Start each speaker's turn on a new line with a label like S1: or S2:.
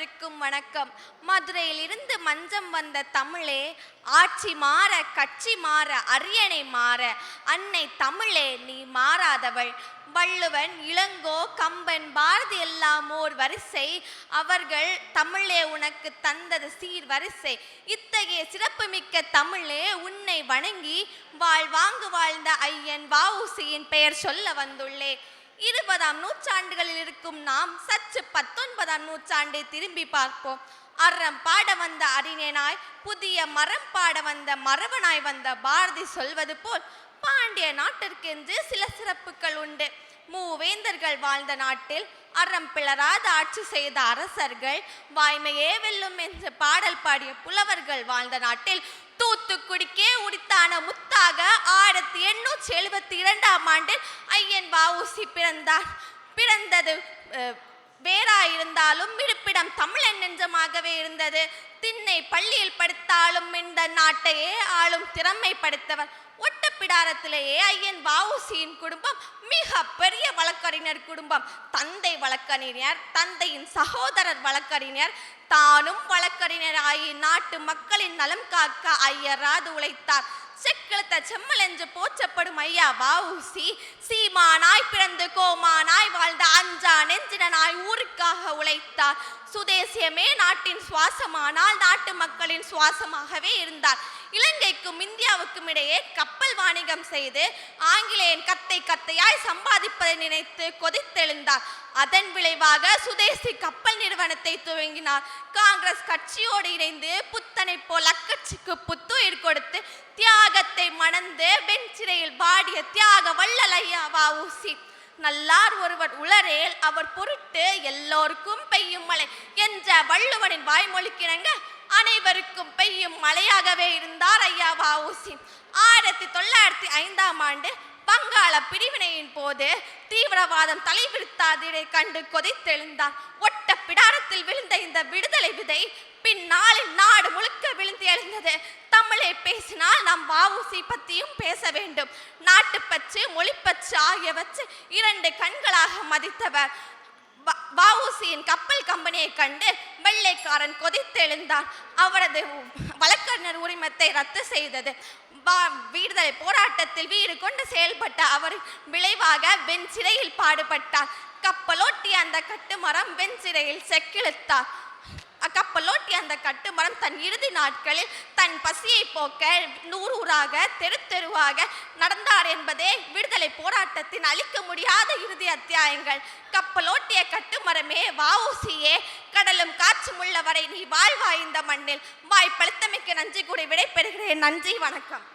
S1: அனைவருக்கும் வணக்கம். மதுரையிலிருந்து மஞ்சம் வந்த தமிழே, ஆட்சி மாற கட்சி மாற அரியணை மாற, அன்னை தமிழே நீ மாறாதவள். வள்ளுவன், இளங்கோ, கம்பன், பாரதி எல்லாம் ஓர் வரிசை, அவர்கள் தமிழே உனக்கு தந்தது சீர் வரிசை. இத்தகைய சிறப்புமிக்க தமிழே உன்னை வணங்கி வாழ்வாங்கு வாழ்ந்த ஐயன் வ.உ.சியின் பெயர் சொல்ல வந்துள்ளே. 20ஆம் நூற்றாண்டுகளில் இருக்கும் நாம் சற்று 19ஆம் நூற்றாண்டை திரும்பி பார்ப்போம். அறம் பாட வந்த அறிஞனாய், புதிய மரம் பாட வந்த மரவனாய் வந்த பாரதி சொல்வது போல், பாண்டிய நாட்டிற்கென்று சில சிறப்புகள் உண்டு. மூவேந்தர்கள் வாழ்ந்த நாட்டில் அறம் பிளராத ஆட்சி செய்த அரசர்கள், வாய்மையே வெல்லும் என்று பாடல் பாடிய புலவர்கள் வாழ்ந்த நாட்டில் தூத்துக்குடிக்கே உரித்தான முத்தாக 1872ஆம் ஆண்டில் ஐயன் வ.உ.சி பிறந்தார். பிறந்தது வேறாயிருந்தாலும் இருப்பிடம் தமிழன் நெஞ்சமாகவே இருந்தது. திண்ணை பள்ளியில் படித்தாலும் இந்த நாட்டையே ஆளும் திறமை படைத்தவர். ஒட்டப்பிடாரத்திலேயே ஐயன் வ.உ.சியின் குடும்பம் மிக பெரிய வழக்கறிஞர் குடும்பம். தந்தை வழக்கறிஞர், தந்தையின் சகோதரர் வழக்கறிஞர், தானும் வழக்கறிஞர் ஆகி நாட்டு மக்களின் நலம் காக்க ஐயராது உழைத்தார். செக்கிழுத்த செம்மல் என்று போற்றப்படும் ஐயா வ.உ.சி சீமானாய் பிறந்து கோமானாய் வாழ்ந்த அஞ்சா நெஞ்சிடனாய் ஊருக்காக உழைத்தார். சுதேசியமே நாட்டின் சுவாசமானால் நாட்டு மக்களின் சுவாசமாகவே இருந்தார். இலங்கைக்கும் இந்தியாவுக்கும் இடையே கப்பல் வாணிகம் செய்து ஆங்கிலேயன் கத்தை கத்தையாய் சம்பாதிப்பதை நினைத்து கொதித்தெழுந்தார். அதன் விளைவாக சுதேசி கப்பல் நிறுவனத்தை துவங்கினார். காங்கிரஸ் கட்சியோடு இணைந்து புத்தனை போல் அக்கட்சிக்கு புத்துயிர் கொடுத்து தியாகத்தை மணந்து வெஞ்சிறையில் பாடிய தியாக வள்ளல் ஐயா வ.உ.சி. நல்லார் ஒருவர் உளரேல் அவர் பொருட்டு எல்லோருக்கும் பெய்யும் மழை என்ற வள்ளுவனின் வாய்மொழிக்கிணங்க அனைவருக்கும் பெய்யும் மழையாகவே இருந்தார் ஐயா வ.உ.சி. 1905ஆம் ஆண்டு வங்காள பிரிவினையின் போது தீவிரவாதம் தலைவிரித்தாதிரை கண்டு கொதித்தெழுந்தார். ஒட்ட பிடாரத்தில் விழுந்த இந்த விடுதலை விதை பின்னாளில் நாடு முழுக்க விழுந்து எழுந்தது. தமிழை பேசினால் நாம் வ.உ.சி பற்றியும் பேச வேண்டும். நாட்டுப்பற்று, மொழிப்பற்று ஆகியவற்றை 2 கண்களாக மதித்தவர். வ.உ.சியின் கப்பல் கம்பெனியை கண்டு வெள்ளைக்காரன் கொதித்தெழுந்தார். அவரது வழக்கறிஞர் உரிமத்தை ரத்து செய்தது. விடுதலை போராட்டத்தில் வீறு கொண்டு செயல்பட்ட அவர் விளைவாக வெஞ்சிறையில் பாடுபட்டார். கப்பலோட்டிய அந்த கட்டுமரம் வெஞ்சிறையில் செக்கிழுத்தார். கப்பலோட்டிய அந்த கட்டுமரம் தன் இறுதி நாட்களில் தன் பசியை போக்க ஊராக தெரு தெருவாக நடந்தார் என்பதே விடுதலை போராட்டத்தின் அழிக்க முடியாத இறுதி அத்தியாயங்கள். கப்பலோட்டிய கட்டுமரமே வ.உ.சியே, கடலும் காற்றும் உள்ளவரை நீ வாழ்வாய் இந்த மண்ணில். வாய்ப்பளித்தமைக்கு நன்றி கூறி விடைபெறுகிறேன். நன்றி, வணக்கம்.